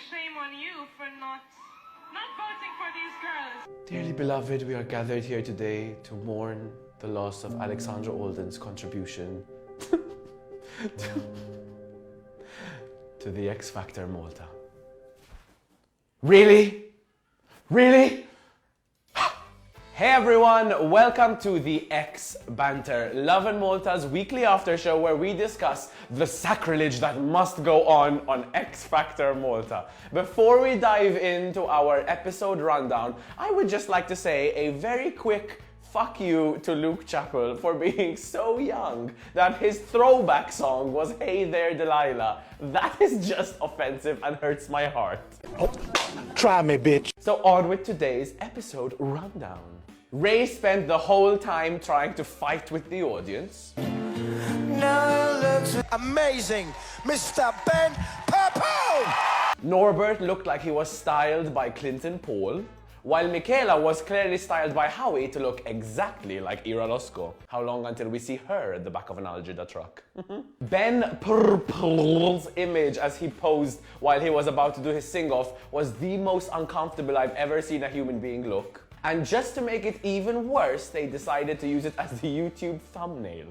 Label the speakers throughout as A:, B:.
A: shame on you for not voting for these girls.
B: Dearly beloved, we are gathered here today to mourn the loss of Alexandra Olden's contribution to the X Factor Malta. Really? Really? Hey everyone, welcome to the X Banter, Love and Malta's weekly after show where we discuss the sacrilege that must go on X Factor Malta. Before we dive into our episode rundown, I would just like to say a very quick fuck you to Luke Chappell for being so young that his throwback song was Hey There Delilah. That is just offensive and hurts my heart.
C: Oh, try me, bitch.
B: So on with today's episode rundown. Ray spent the whole time trying to fight with the audience.
C: Now looks amazing, Mr. Ben Purple!
B: Norbert looked like he was styled by Clinton Paul, while Michaela was clearly styled by Howie to look exactly like Ira Losco. How long until we see her at the back of an Algida truck? Ben Purple's image as he posed while he was about to do his sing-off was the most uncomfortable I've ever seen a human being look. And just to make it even worse, they decided to use it as the YouTube thumbnail.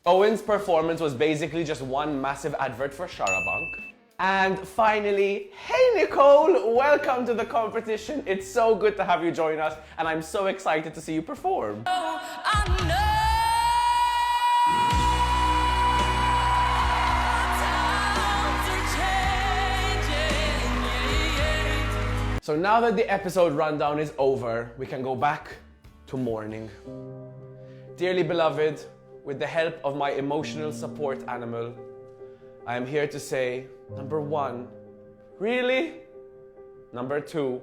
B: Owen's performance was basically just one massive advert for Sharabank. And finally, hey Nicole, welcome to the competition. It's so good to have you join us, and I'm so excited to see you perform. So now that the episode rundown is over, we can go back to mourning. Dearly beloved, with the help of my emotional support animal, I am here to say, number one, really? Number two,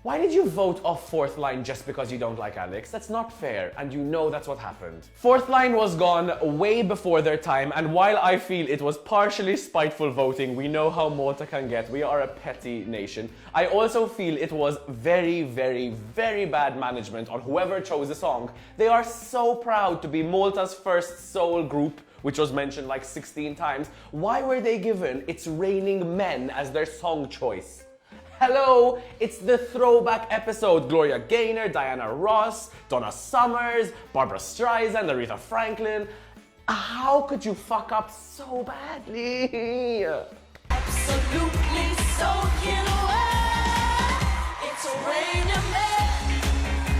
B: why did you vote off Fourth Line just because you don't like Alex? That's not fair, and you know that's what happened. Fourth Line was gone way before their time, and while I feel it was partially spiteful voting, we know how Malta can get. We are a petty nation. I also feel it was very, very, very bad management on whoever chose the song. They are so proud to be Malta's first soul group, which was mentioned like 16 times. Why were they given It's Raining Men as their song choice? Hello, it's the throwback episode. Gloria Gaynor, Diana Ross, Donna Summers, Barbara Streisand, Aretha Franklin. How could you fuck up so badly?
D: Absolutely soaking away. It's raining men.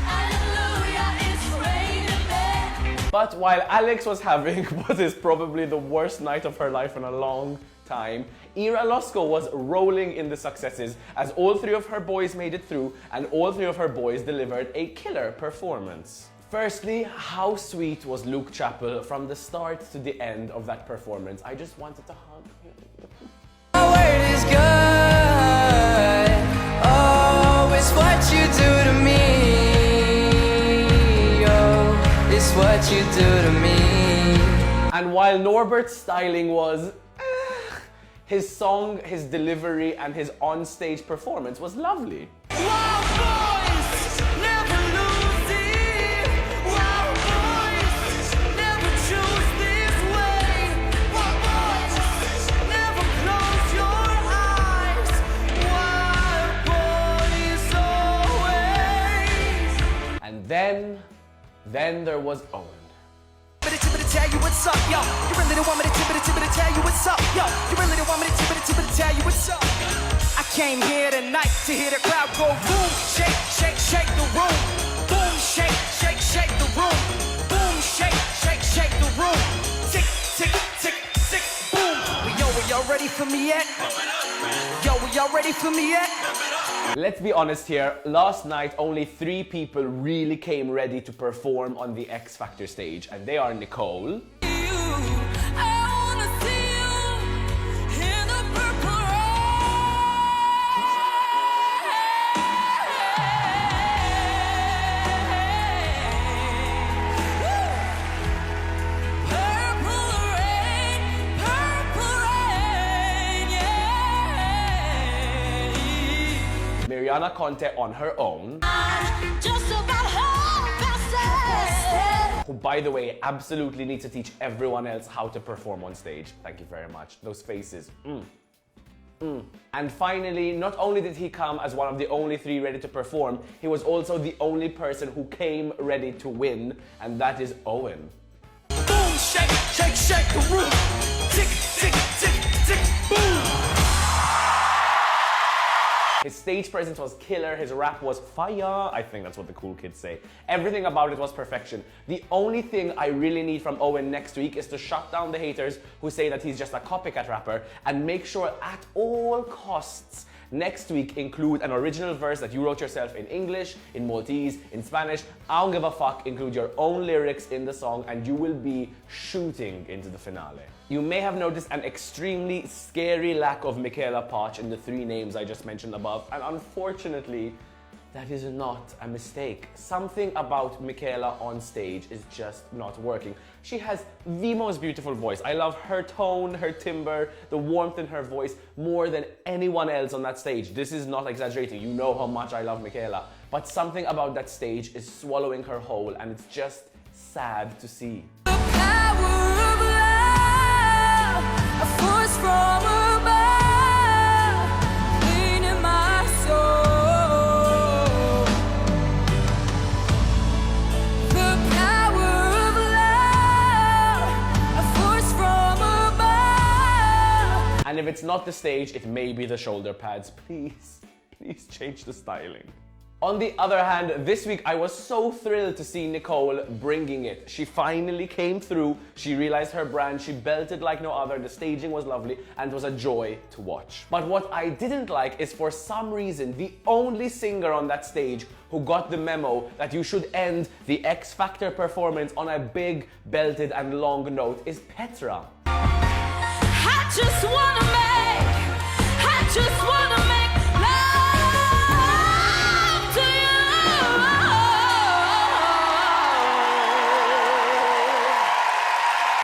D: Hallelujah, it's raining men.
B: But while Alex was having what is probably the worst night of her life in a long time, Ira Losco was rolling in the successes as all three of her boys made it through and all three of her boys delivered a killer performance. Firstly, how sweet was Luke Chappell from the start to the end of that performance. I just wanted to hug him.
E: My word is good. Oh, it's what you do to me. Oh, it's what you do to me.
B: And while Norbert's styling was his song, his delivery, and his on-stage performance was lovely.
E: Wild boys never lose it. Wild boys never choose this way. Wild boys never close your eyes. Wild boys always.
B: And then there was Owen.
E: Tell you what's up, yo. You really don't want me to tell you what's up, yo. You really don't want me to tell you what's up. I came here tonight to hear the crowd go boom, shake, shake, shake the room. Boom, shake, shake, shake the room. Boom, shake, shake, shake the room. Tick, tick, tick, tick, boom. Yo, are y'all ready for me yet? Yo, are y'all ready for me yet?
B: Let's be honest here, last night only 3 people really came ready to perform on the X Factor stage, and they are Nicole, Mariana Conte on her own,
D: Just about half past 7.
B: who by the way absolutely needs to teach everyone else how to perform on stage. Thank you very much. Those faces. And finally, not only did he come as one of the only 3 ready to perform, he was also the only person who came ready to win, and that is Owen.
E: Boom, shake, shake, shake the room. Tick, tick, tick, tick, boom.
B: His stage presence was killer, his rap was fire, I think that's what the cool kids say. Everything about it was perfection. The only thing I really need from Owen next week is to shut down the haters who say that he's just a copycat rapper, and make sure at all costs next week include an original verse that you wrote yourself in English, in Maltese, in Spanish. I don't give a fuck. Include your own lyrics in the song and you will be shooting into the finale. You may have noticed an extremely scary lack of Michaela Potch in the 3 names I just mentioned above, and unfortunately, that is not a mistake. Something about Michaela on stage is just not working. She has the most beautiful voice. I love her tone, her timbre, the warmth in her voice more than anyone else on that stage. This is not exaggerating. You know how much I love Michaela. But something about that stage is swallowing her whole, and it's just sad to see.
D: The power of love, a force from above, cleaning my soul. The power of love, a force from above.
B: And if it's not the stage, it may be the shoulder pads. Please, please change the styling. On the other hand, this week I was so thrilled to see Nicole bringing it. She finally came through, she realized her brand, she belted like no other, the staging was lovely, and it was a joy to watch. But what I didn't like is, for some reason, the only singer on that stage who got the memo that you should end the X Factor performance on a big, belted and long note is Petra.
D: I just wanna make love to you.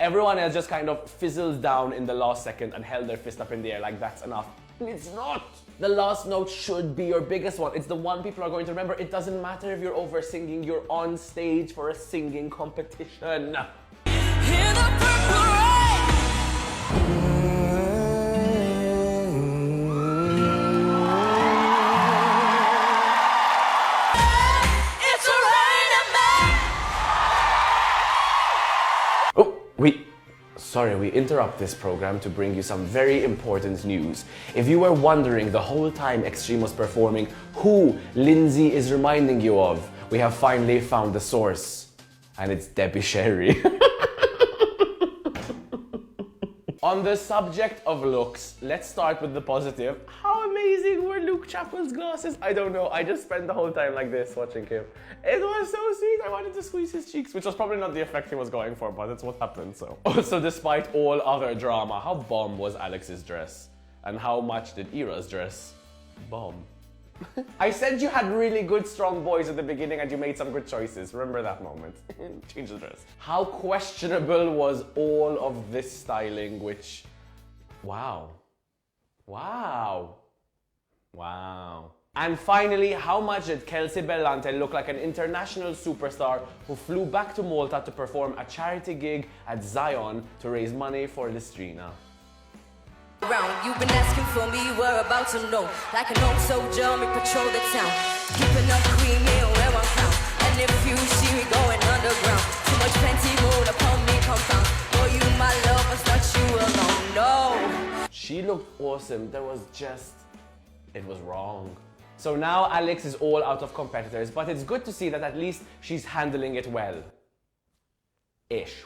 B: Everyone else just kind of fizzled down in the last second and held their fist up in the air like that's enough. And it's not! The last note should be your biggest one. It's the one people are going to remember. It doesn't matter if you're over singing, you're on stage for a singing competition.
D: Hear the purple rain. It's a raining man.
B: Oh, we interrupt this program to bring you some very important news. If you were wondering the whole time Extreme was performing who Lindsay is reminding you of, we have finally found the source. And it's Debbie Sherry. On the subject of looks, let's start with the positive. How amazing were Luke Chappell's glasses? I don't know, I just spent the whole time like this watching him. It was so sweet, I wanted to squeeze his cheeks, which was probably not the effect he was going for, but it's what happened, so. Also, despite all other drama, how bomb was Alex's dress? And how much did Ira's dress bomb? I said you had really good, strong boys at the beginning and you made some good choices. Remember that moment. Change the dress. How questionable was all of this styling, which... Wow. Wow. Wow. And finally, how much did Kelsey Bellante look like an international superstar who flew back to Malta to perform a charity gig at Zion to raise money for Listrina?
D: You've been asking for me, we're about to know. Like an old soldier, me patrol the town. Keeping up cream meal where I'm found. And if you see me going underground, too much plenty mood upon me compound. For you, my love, it's not you alone, no.
B: She looked awesome, there was just... it was wrong. So now Alex is all out of competitors, but it's good to see that at least she's handling it well.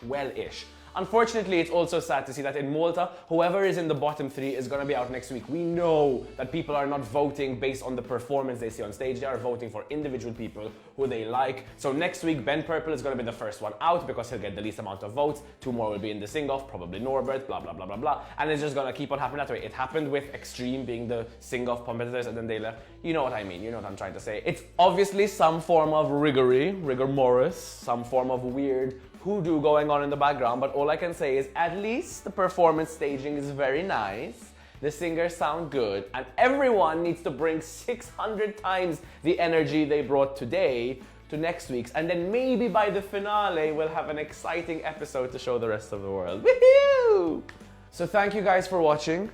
B: Well-ish. Unfortunately, it's also sad to see that in Malta, whoever is in the bottom 3 is going to be out next week. We know that people are not voting based on the performance they see on stage. They are voting for individual people who they like. So next week, Ben Purple is going to be the first one out because he'll get the least amount of votes. 2 more will be in the sing-off, probably Norbert, blah, blah, blah, blah, blah. And it's just going to keep on happening that way. It happened with Extreme being the sing-off competitors and then they left. You know what I mean. You know what I'm trying to say. It's obviously some form of rigor mortis, some form of weird hoodoo going on in the background, but all I can say is at least the performance staging is very nice, the singers sound good, and everyone needs to bring 600 times the energy they brought today to next week's, and then maybe by the finale we'll have an exciting episode to show the rest of the world. Woohoo! So thank you guys for watching.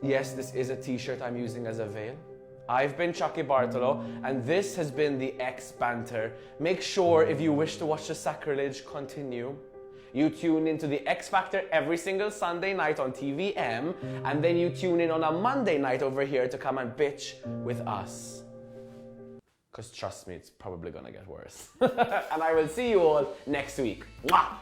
B: Yes, this is a t-shirt I'm using as a veil. I've been Chucky Bartolo, and this has been the X Banter. Make sure, if you wish to watch the sacrilege continue, you tune into the X Factor every single Sunday night on TVM, and then you tune in on a Monday night over here to come and bitch with us. Because trust me, it's probably gonna get worse. And I will see you all next week. Mwah!